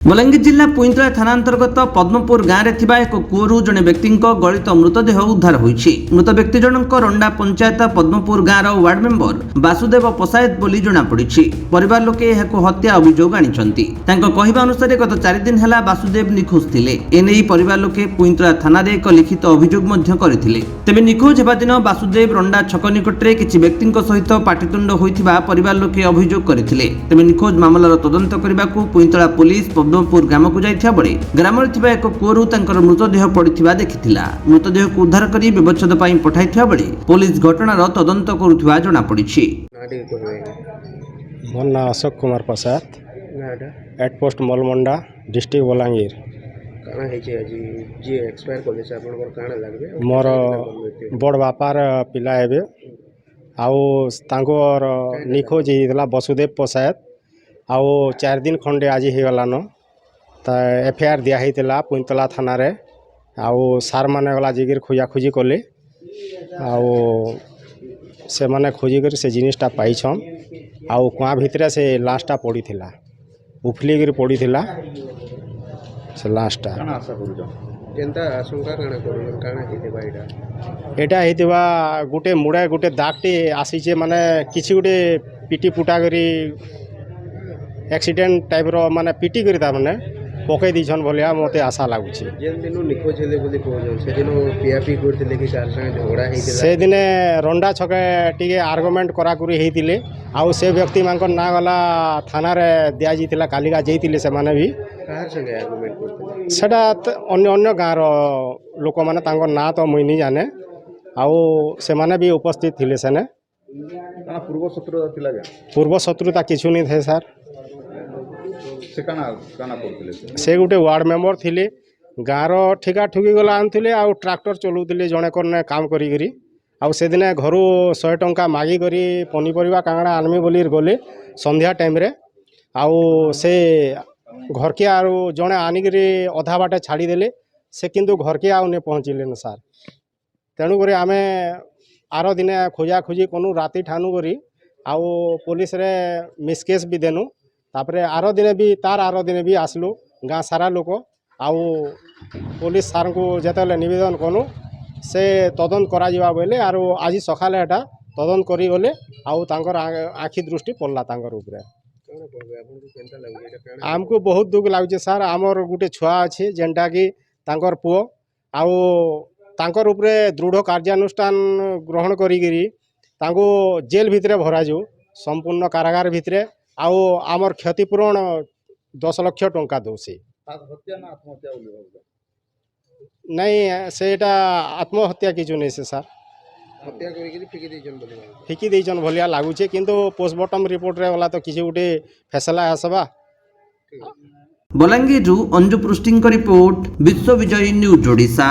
बलांगीर जिला पुईंतला थाना अंतर्गत पद्मपुर गाँव में एक कूअरु जड़े व्यक्ति गलित मृतदेह उद्धार होईछि। मृत व्यक्ति जनक रंडा पंचायत पद्मपुर गाँव वार्ड मेंबर वासुदेव पसायत बोली जना पड़िछि। परिवार लोके एहाको हत्या अभियोग आनिछन्ति। तांको कहिबा अनुसार गत 4 दिन हैला वासुदेव निखोज थिले। एनेई परिवार लोके पुईंतला थाना रे एक लिखित अभियोग मध्य करथिले। तेबे निखोज हेबा दिन वासुदेव रंडा छक निकटरे किछि व्यक्तिक सहित पाटितुंड होइथिबा परिवार लोके अभियोग करथिले। तेबे निखोज मामलार तदंत करबाकू पुईंतला पुलिस पद्मपुर ग्राम को जाइथिबा बळे ग्राम रे थिबा एक कूअरु तांकर मृतदेह पड़िथिबा देखिथिला। मृतदेह को उद्धार करी व्यवच्छेद पई पठाइथिबा बळे पुलिस घटनार तदंत करुथिबा जणा पड़िछि। मोर ना Ashok Kumar Prasad eight post मलमंडा district Balangir. काना हेचे अजी जे एक्सपायर करले से आपन को काना लागबे मोर बड़ बापार पिला हेबे आउ तांकर निखोज हेला वसुदेव प्रसाद आउ 4 दिन खंडे आज हे गलानो ता एफआईआर दिया हेतिला पुईंतला थाना रे आउ सार माने गला जिगिर खोजा खोजी कले आउ से माने खोजी कर से जिनिसटा पाइछन आउ कुआ भितरे से लास्टटा पड़ी थिला उफली गिर पड़ी थिला से लास्टटा काना आशा करू केनता आशंका काना करू काना हेतेबा एटा हेतिबा गुटे मुडा गुटे दागटे आसीचे माने किछि गुटे पिटी पुटा करी एक्सीडेंट टाइप रो माने पिटी करी ता माने पके दिछन बोलिया मते आशा लागुछि। जेन दिनो निखोज हेले बोली कहजन से दिनो पीआपी करथिले कि कार संगे झगड़ा हेतिला से दिने रंडा छके टिके आर्गुमेंट करा करी हेतिले आउ से व्यक्ति मानकर ना गला थाना रे दिया जितिला कालिका जेतिले से माने भी कार संगे आर्गुमेंट करथिले सेटा अन्य अन्य गाँव रो लोक माने तांकर ना तो मुई नी जाने आउ से माने भी उपस्थित थिले सेने काना पूर्व शत्रु थिला जा पूर्व शत्रुता किछु नहीं थे सर। से काना काना करथिले से गोटे वार्ड मेंबर थिले गाँव ठिका ठुकी गला आनुले आउ ट्रैक्टर चलाउले जड़े करने काम करी आउ से दिने घर 100 टंका मागी करी पनीपरिया कांगड़ा आनमी बोली गले संध्या टाइम रे आउ से घर के आउ जड़े आनिकी अधा बाटे छाड़ीदेले से किंतु घर के आउ नहीं पहुँचले न सार। तेणुक आम आर दिने खोजा खोजी कनु राति ठानु करी आउ पुलिस रे मिसकेस भी देनु तापरे आर दिने भी तार आर दिने भी आसलु गाँ सारा लोक आउ पुलिस सार को जेतले निवेदन कनु से तदंत करा जिबा बोले आर आज सकाले एटा तदंत करी गले आउ तांकर आखि दृष्टि पड़ला तांकर ऊपर आमको बहुत दुख लागुचे सार। आमर गुटे छुआ अच्छे जेनटा कि तांकर पुओ आउ तांकर ऊपर दृढ़ कार्यानुष्ठान ग्रहण करी तांको जेल भितरे भरा जो संपूर्ण कारागार भितरे आउ आमर क्षतिपूरण 10 लाख टंका दौसे नहीं सेटा आत्महत्या किछु नहीं से सार हत्या करी फिकी देजन बोली फिकी देजन भलिया लागुचे किंतु पोस्टमार्टम रिपोर्ट रे वाला तो किछि गुटे फैसला आसबा। बलांगीर अंजु पृष्टि रिपोर्ट विश्व विजय न्यूज ओडिशा।